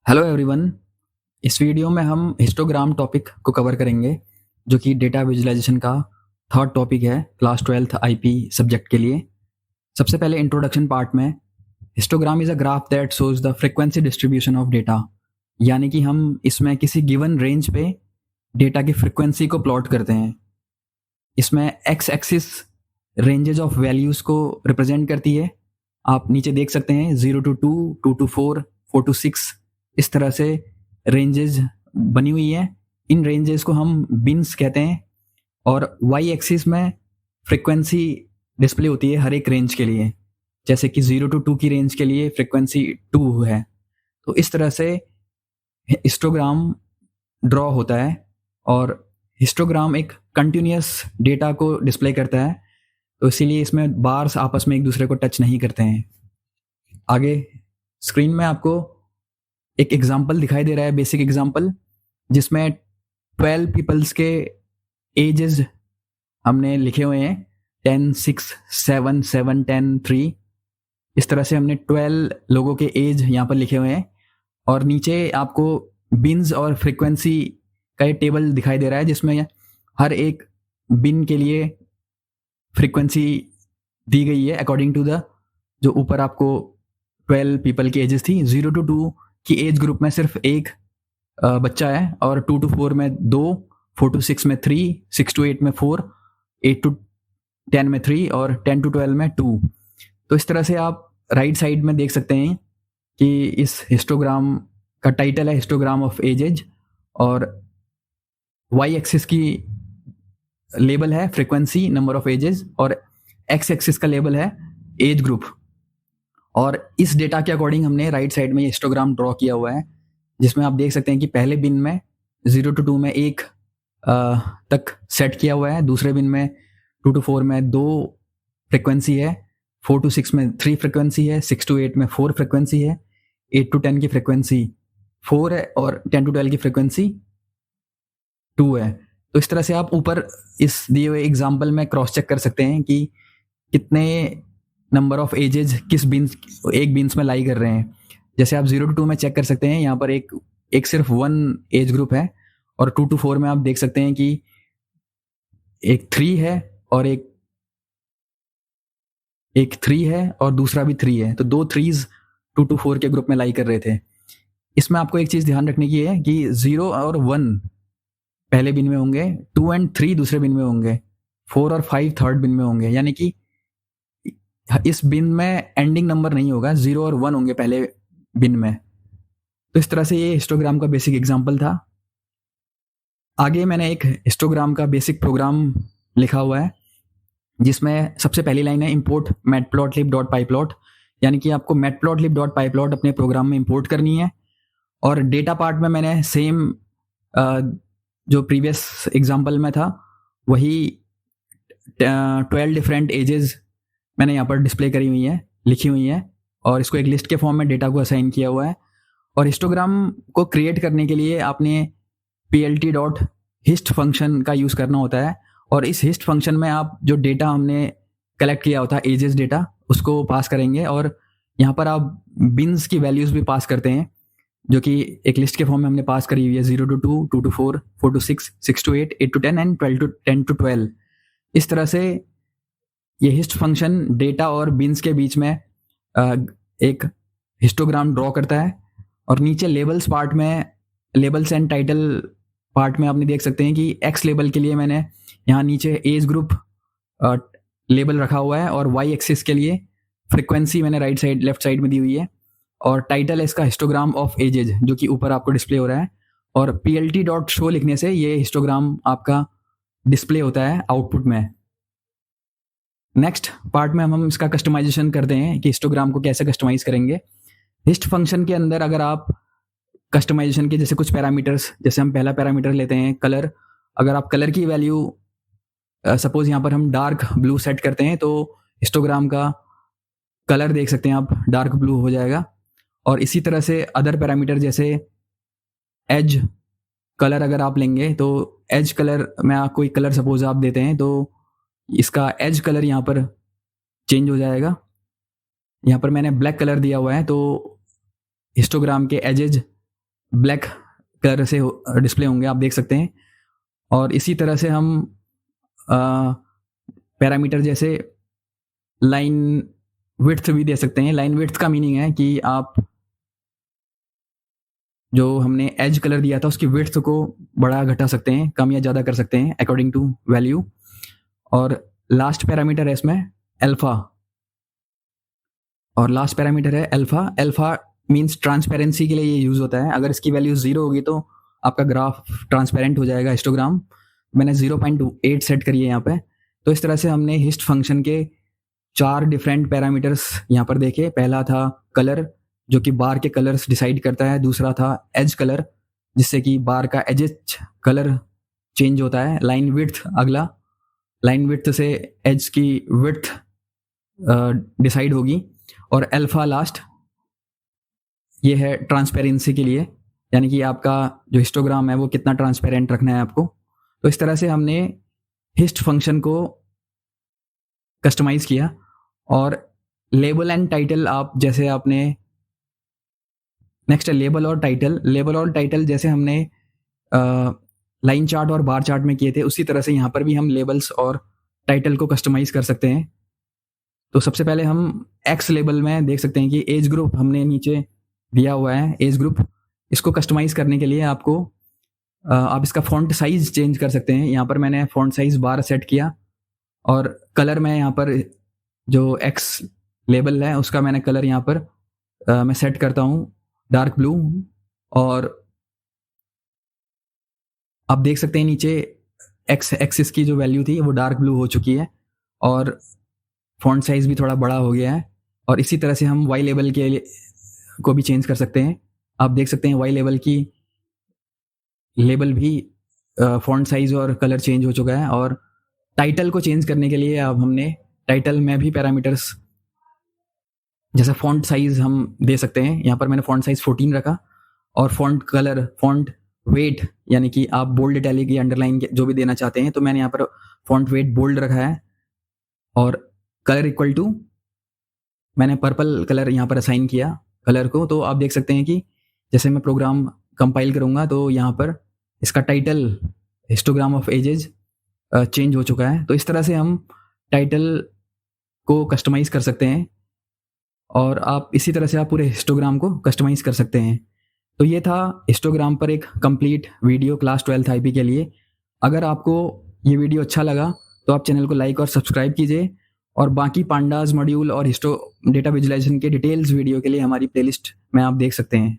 Hello everyone. इस video में हम हिस्टोग्राम टॉपिक को कवर करेंगे जो कि डेटा विजुअलाइजेशन का थर्ड टॉपिक है क्लास 12th आईपी सब्जेक्ट के लिए। सबसे पहले इंट्रोडक्शन पार्ट में histogram is a graph that shows the frequency distribution of data, यानी कि हम इसमें किसी गिवन रेंज पे डेटा की फ्रीक्वेंसी को प्लॉट करते हैं। इसमें x axis ranges of values को रिप्रेजेंट करती है। आप नीचे देख सकते हैं 0 to 2, 2 to 4, 4 to 6 इस तरह से रेंजेस बनी हुई है। इन रेंजेस को हम बिन्स कहते हैं और वाई एक्सिस में फ्रीक्वेंसी डिस्प्ले होती है हर एक रेंज के लिए। जैसे कि 0 to 2 की रेंज के लिए फ्रीक्वेंसी 2 है। तो इस तरह से हिस्टोग्राम ड्रॉ होता है और हिस्टोग्राम एक कंटिन्यूस डेटा को डिस्प्ले करता है, तो इसीलिए इसमें बार्स आपस में एक दूसरे को टच नहीं करते हैं। आगे स्क्रीन में आपको एक एग्जाम्पल दिखाई दे रहा है, बेसिक एग्जाम्पल, जिसमें 12 पीपल्स के एजेस हमने लिखे हुए हैं 10, 6, 7, 7, 10, 3। इस तरह से हमने 12 लोगों के एज यहाँ पर लिखे हुए हैं और नीचे आपको बिन्स और फ्रीक्वेंसी का ये टेबल दिखाई दे रहा है जिसमें हर एक बिन के लिए फ्रीक्वेंसी दी गई है अकॉर्डिंग टू द जो ऊपर आपको 12 पीपल की एजेस थी। 0 to 2 की एज ग्रुप में सिर्फ एक बच्चा है और 2 to 4 में 2, 4 to 6 में 3, 6 to 8 में 4, 8 to 10 में 3 और 10 to 12 में 2। तो इस तरह से आप राइट साइड में देख सकते हैं कि इस हिस्टोग्राम का टाइटल है हिस्टोग्राम ऑफ एजेज और वाई एक्सिस की लेबल है फ्रीक्वेंसी नंबर ऑफ एजेस और एक्स एक्सिस का लेबल है एज ग्रुप। और इस डेटा के अकॉर्डिंग हमने राइट साइड में ये हिस्टोग्राम ड्रॉ किया हुआ है जिसमें आप देख सकते हैं कि पहले बिन में 0 to 2 में 1 तक सेट किया हुआ है, दूसरे बिन में 2 to 4 में 2 फ्रिक्वेंसी है, 4 to 6 में 3 फ्रिक्वेंसी है, 6 to 8 में 4 फ्रिक्वेंसी है, 8 to 10 की फ्रिक्वेंसी 4 है और 10 to 12 की फ्रिक्वेंसी 2 है। तो इस तरह से आप ऊपर इस दिए हुए एग्जाम्पल में क्रॉस चेक कर सकते हैं कि कितने नंबर ऑफ एजेज किस बिन्स एक बिन्स में लाई कर रहे हैं। जैसे आप 0 to 2 में चेक कर सकते हैं, यहाँ पर एक सिर्फ 1 एज ग्रुप है और 2 to 4 में आप देख सकते हैं कि एक 3 है और एक 3 है और दूसरा भी 3 है, तो 2 3s 2 to 4 के ग्रुप में लाई कर रहे थे। इसमें आपको एक चीज़ ध्यान रखने की है कि 0 और 1 पहले बिन में होंगे, 2 and 3 दूसरे बिन में होंगे, 4 और 5 थर्ड बिन में होंगे, यानी कि इस बिन में एंडिंग नंबर नहीं होगा, 0 और 1 होंगे पहले बिन में। तो इस तरह से ये हिस्टोग्राम का बेसिक एग्जांपल था। आगे मैंने एक हिस्टोग्राम का बेसिक प्रोग्राम लिखा हुआ है जिसमें सबसे पहली लाइन है import matplotlib.pyplot, यानी कि आपको matplotlib.pyplot अपने प्रोग्राम में इंपोर्ट करनी है। और डेटा पार्ट में मैंने सेम जो प्रीवियस एग्जांपल में था वही 12 डिफरेंट एजेस मैंने यहाँ पर डिस्प्ले करी हुई है, लिखी हुई है और इसको एक लिस्ट के फॉर्म में डेटा को असाइन किया हुआ है। और हिस्टोग्राम को क्रिएट करने के लिए आपने plt.hist फंक्शन का यूज़ करना होता है और इस हिस्ट फंक्शन में आप जो डेटा हमने कलेक्ट किया होता है एजेस डेटा उसको पास करेंगे और यहाँ पर आप बिन्स की वैल्यूज़ भी पास करते हैं जो कि एक लिस्ट के फॉर्म में हमने पास करी हुई है 0 to 2, 2 to 4, 4 to 6, 6 to 8, 8 to 10 and 10 to 12। इस तरह से ये हिस्ट फंक्शन डेटा और बिन्स के बीच में एक हिस्टोग्राम ड्रॉ करता है। और नीचे लेबल्स पार्ट में, लेबल्स एंड टाइटल पार्ट में आपने देख सकते हैं कि एक्स लेबल के लिए मैंने यहाँ नीचे एज ग्रुप लेबल रखा हुआ है और वाई एक्सिस के लिए फ्रिक्वेंसी मैंने राइट साइड लेफ्ट साइड में दी हुई है और टाइटल है इसका हिस्टोग्राम ऑफ एजेज जो कि ऊपर आपको डिस्प्ले हो रहा है। और plt.show लिखने से ये हिस्टोग्राम आपका डिस्प्ले होता है आउटपुट में। नेक्स्ट पार्ट में हम इसका कस्टमाइजेशन करते हैं कि हिस्टोग्राम को कैसे कस्टमाइज करेंगे। हिस्ट फंक्शन के अंदर अगर आप कस्टमाइजेशन के जैसे कुछ पैरामीटर्स, जैसे हम पहला पैरामीटर लेते हैं कलर, अगर आप कलर की वैल्यू सपोज यहाँ पर हम डार्क ब्लू सेट करते हैं तो हिस्टोग्राम का कलर देख सकते हैं आप डार्क ब्लू हो जाएगा। और इसी तरह से अदर पैरामीटर जैसे एज कलर अगर आप लेंगे तो एज कलर में आप कोई कलर सपोज आप देते हैं तो इसका एज कलर यहाँ पर चेंज हो जाएगा। यहाँ पर मैंने ब्लैक कलर दिया हुआ है तो हिस्टोग्राम के एजेज ब्लैक कलर से डिस्प्ले होंगे, आप देख सकते हैं। और इसी तरह से हम पैरामीटर जैसे लाइन विड्थ भी दे सकते हैं। लाइन विड्थ का मीनिंग है कि आप जो हमने एज कलर दिया था उसकी विड्थ को बढ़ा घटा सकते हैं, कम या ज़्यादा कर सकते हैं अकॉर्डिंग टू वैल्यू। और लास्ट पैरामीटर है इसमें अल्फा, और लास्ट पैरामीटर है अल्फा। अल्फा मींस ट्रांसपेरेंसी के लिए ये यूज़ होता है। अगर इसकी वैल्यू 0 होगी तो आपका ग्राफ ट्रांसपेरेंट हो जाएगा, हिस्टोग्राम। मैंने 0.8 सेट करी है यहाँ पे। तो इस तरह से हमने हिस्ट फंक्शन के 4 डिफरेंट पैरामीटर्स यहाँ पर देखे। पहला था कलर, जो कि बार के कलर्स डिसाइड करता है। दूसरा था एज कलर, जिससे कि बार का एज कलर चेंज होता है। लाइन विड्थ अगला, लाइन विड्थ से एज की विड्थ डिसाइड होगी। और अल्फा लास्ट, ये है ट्रांसपेरेंसी के लिए, यानी कि आपका जो हिस्टोग्राम है वो कितना ट्रांसपेरेंट रखना है आपको। तो इस तरह से हमने हिस्ट फंक्शन को कस्टमाइज किया। और लेबल एंड टाइटल, आप जैसे आपने नेक्स्ट है लेबल और टाइटल। लेबल और टाइटल जैसे हमने लाइन चार्ट और बार चार्ट में किए थे, उसी तरह से यहाँ पर भी हम लेबल्स और टाइटल को कस्टमाइज कर सकते हैं। तो सबसे पहले हम एक्स लेबल में देख सकते हैं कि एज ग्रुप हमने नीचे दिया हुआ है, एज ग्रुप। इसको कस्टमाइज करने के लिए आपको आप इसका फॉन्ट साइज चेंज कर सकते हैं। यहाँ पर मैंने फॉन्ट साइज 12 सेट किया। और कलर में यहाँ पर जो एक्स लेबल है उसका मैंने कलर यहाँ पर मैं सेट करता हूँ डार्क ब्लू। और आप देख सकते हैं नीचे एक्स एक्सिस की जो वैल्यू थी वो डार्क ब्लू हो चुकी है, और फॉन्ट साइज भी थोड़ा बड़ा हो गया है। और इसी तरह से हम वाई लेवल के लिए को भी चेंज कर सकते हैं। आप देख सकते हैं वाई लेवल की लेबल भी फॉन्ट साइज और कलर चेंज हो चुका है। और टाइटल को चेंज करने के लिए अब हमने टाइटल में भी पैरामीटर्स, जैसे फॉन्ट साइज हम दे सकते हैं। यहाँ पर मैंने फॉन्ट साइज 14 रखा। और फॉन्ट कलर, फॉन्ट वेट, यानी कि आप बोल्ड, इटैलिक या अंडरलाइन जो भी देना चाहते हैं, तो मैंने यहाँ पर फॉन्ट वेट बोल्ड रखा है। और कलर इक्वल टू मैंने पर्पल कलर यहाँ पर असाइन किया कलर को। तो आप देख सकते हैं कि जैसे मैं प्रोग्राम कंपाइल करूँगा तो यहाँ पर इसका title histogram of ages change हो चुका है। तो इस तरह से हम टाइटल को कस्टमाइज़ कर सकते हैं, और आप इसी तरह से आप पूरे हिस्टोग्राम को कस्टमाइज़ कर सकते हैं। तो ये था हिस्टोग्राम पर एक complete video class 12th IP के लिए। अगर आपको ये वीडियो अच्छा लगा तो आप चैनल को लाइक और सब्सक्राइब कीजिए। और बाकी पांडास मॉड्यूल और हिस्टो डेटा विजुलाइजेशन के डिटेल्स वीडियो के लिए हमारी प्लेलिस्ट में आप देख सकते हैं।